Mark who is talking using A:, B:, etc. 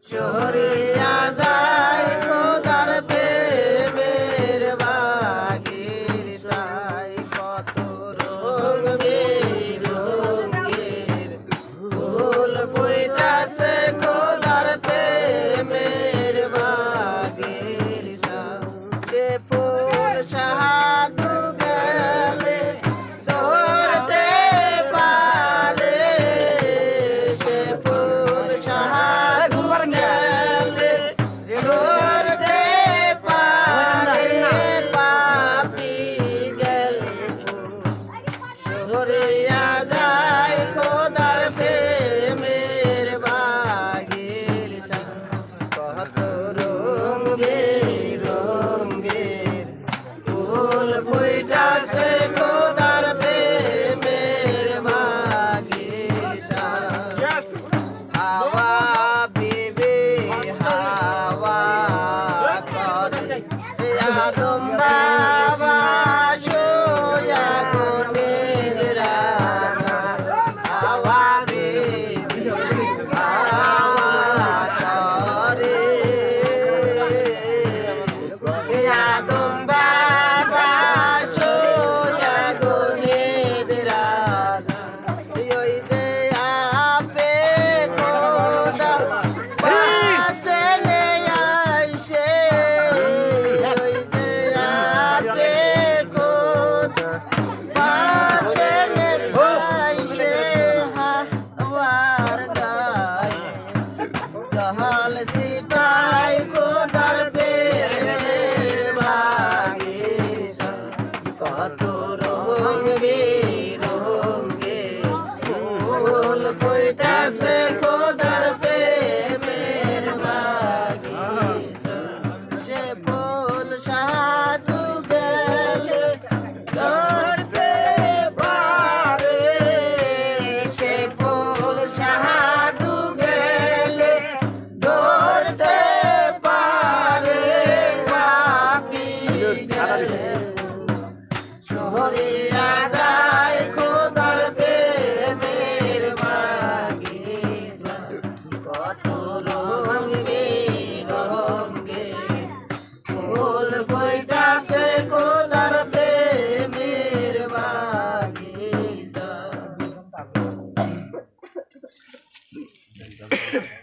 A: সরিয়া যায় খোদার প্রেমের বাগির সাই কত রঙ বেরঙের ফুল ফুইটাছে খোদার প্রেমের বাগির সাই সে ফুল সাহাদু গেলে ধরতে পারে সে ফুল সাহাদু গেলে ধরতে পারে পাপি গেলে সরিয়া যায় খোদার প্রেমের বাগির সাই কত রঙ বেরঙের ফুল ফুইটাছে খোদার প্রেমের বাগির সাই হাওয়া বিবি হাওয়া করে আদম বাবা সোয়া গুণের রাঙা হাওয়া বিবি হাওয়া করে আদম বাবা সোয়া গুণের রাঙা ওই যে আপে খোদা বাদলে আইসে ওই যে আপে খোদা বাদলে আইসে হাওয়ার গায়ে জহাল সিপাই খোদার প্রেমের বাগির সাই কত রঙ বেরঙের ফুল ফুইটাছে খোদার প্রেমের বাগির সাই সে ফুল সাধু গেলে ধরতে পারে সে ফুল সাধু গেলে ধরতে পারে পাপি গেলে সরিয়া